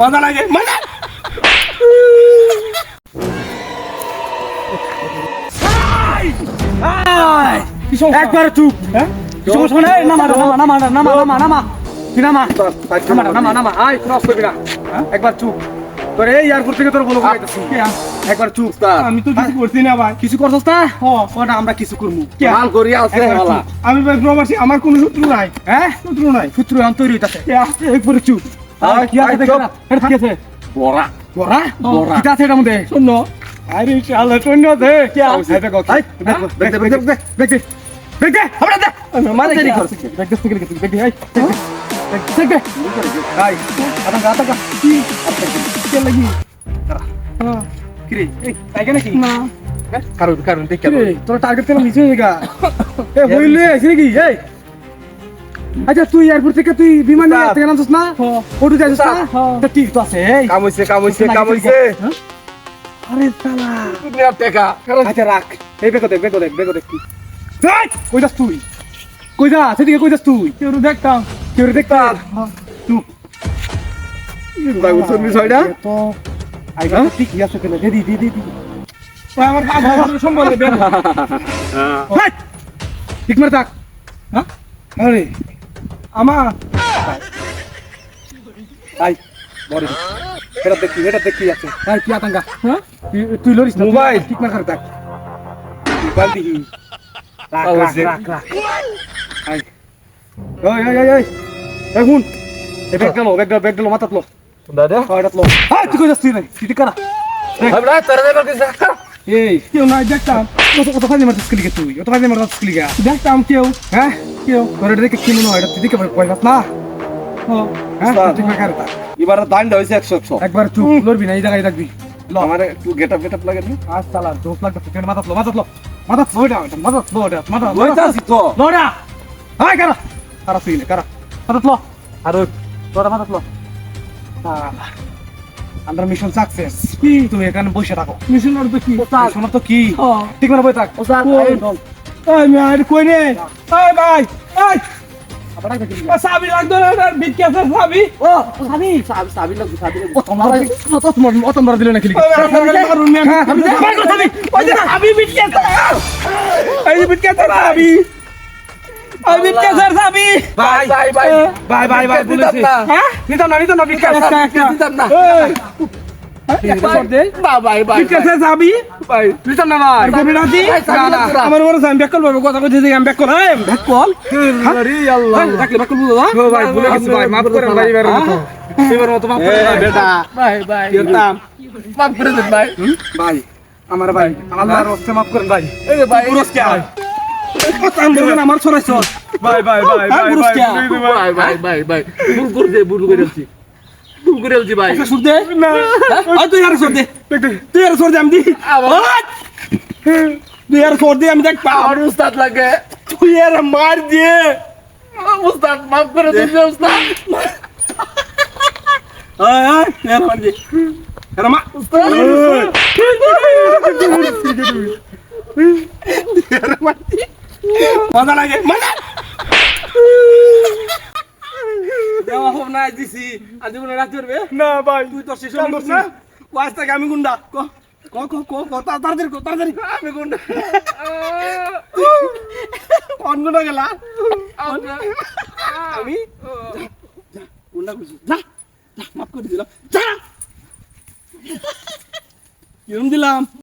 মজা লাগে মজা। একবার চুপ। হ্যাঁ একবার চুপ। তোর এই এয়ারপোর্ট থেকে তোর বলো একবার চুপ। আমি তো কিছু করছি না ভাই। কিছু করছস না? ওটা আমরা কিছু করবো। মাল করি আছে হালা। আমি ভাই প্রবাসী, আমার কোনো শত্রু নাই। হ্যাঁ শত্রু নাই। সূত্র আম তৈরি হইতাছে। একবারে চুপ। কি আছে দেখ না? এটা কি আছে? বড়া বড়া? বড়া। কি আছে এটার মধ্যে? শোনো, আরে শালা শোনো দে কি আছে? এই দেখো, এই দেখ দেখ দেখ দে আমরা দে। মাঝে দেরি কি কর। আছে? দেখ দেখ থেকে দেখ দেখ এই দেখ দেখ ভাই আটা কি কে লাগি? হ্যাঁ কি রে এই টাইগার নাকি? না কারণ দেখ কি রে, তোর টার্গেট কেন নিচে গা এ হইলে আইছিস নাকি এই আচ্ছা তুই এয়ারপোর্ট থেকে তুই বিমান নিয়ে থেকে নামছিস না ওটু যাইছিস না তা ঠিক তো আছে এই কাম হইছে আরে শালা দুনিয়ার টাকা আচ্ছা রাখ এই বেকো দেখ কি যাই কই যাস তুই কই যা সেদিকে কই যাস তুই কেউ দেখতাম। কেউ দেখতাম চুপ ভাই উঠছন বিষয়টা তো আইগা ঠিক আছে কেন দে দি ভাই আমার কাজ হয় সম্বন্ধে বের হাই ঠিক মার থাক হ্যাঁ আরে আমার আই বড় এটা দেখি আছে আই কি আতঙ্কা হ্যাঁ তুই লরিস না মোবাইল। ঠিক মার থাক মোবাইল দিহি রাখ আই ওই হুন এই ব্যাগ গেল মাথাত লো দাদা কয়টাত লো হাই তুই কই যাচ্ছিস তুই ঠিক করা আমরা তারা দেবার কিছু এই কেউ নাই দেখতাম। কত ফাইলে মারছিস কি তুই কত ফাইলে মারছিস কি দেখতাম কেউ হ্যাঁ কেউ তোর এটা দেখে কি মনে হয় এটা তুই দেখে ভয় পাস না হ্যাঁ স্যার। ঠিক মার থাক এবার দান্ড হইছে 100 একবার চুপ লড়বি না এই জায়গায় থাকবি আমার একটু গেটআপ লাগে না আজ চালা দোষ লাগবে তুই মাথাত লো মাথাত লইতাছি তো লোডা হাই কারা কারা তুই কারা মাথাত লো আর লোডা মাথাত লো আমরা মিশন সাকসেস কি তুমি এখানে বসে থাকো মিশন আর তো কি? মিশন তো কি হ্যাঁ। ঠিক মানে বই থাক এই মেয়ে কই নে? এই ভাই এই আবার আগে দিবি সাবি লাগতো না আর বিটকে আছে সাবি। ও সাবি লাগবে ও তোমার দিলে না খেলি ওই যে সাবি বিটকে আছে। এই যে বিটকে আছে সাবি। এই বিটকে আছে সাবি। ভাই বলেছি হ্যাঁ? নিতাম না বিটকে একটা। দিতাম না একটা সর দে। ভাই বিটকে আছে সাবি। ভাই নিতাম না ভাই করবি না তুই? ভাই, সাবি লাগতো না। আমার মনে হয় আমি ব্যাক কল পাবো, কথা কইতে আমি ব্যাক কল। এই ব্যাক কল। আরে আল্লাহ ডাকলে বাকল বুঝো না ভাই ভুলে গেছি ভাই মাফ করেন ভাই এবার মতো মাফ করে এ বেটা ভাই করতাম মাফ করে দেন ভাই ভাই আমার ভাই আল্লাহর রাস্তে মাফ করেন ভাই এই যে ভাই পুরস্কার কথা বলবেন না, আমার ছড়াইছ। ভাই ভুল করে যাচ্ছি ভাই একটা সুর দে। তুই আর সর দে। তুই আর সর দে আমি দি। তুই আর সর দে আমি দেখ পাও। আমার উস্তাদ লাগে তুই আর মার দিয়ে। উস্তাদ মাফ করে দেন উস্তাদ তুই আর মার দিয়ে। এরা মা। মজা লাগে মজা। দেওয়া হোক না দিছি আজ জীবনে রাখতে পারবে না ভাই তুই তো শেষ হয়ে না ওয়াজ থেকে আমি গুন্ডা তাড়াতাড়ি আমি গুন্ডা কোন গুন্ডা গেলা আমি গুন্ডা কইছি যা মাফ করে দিলাম যা কিরম দিলাম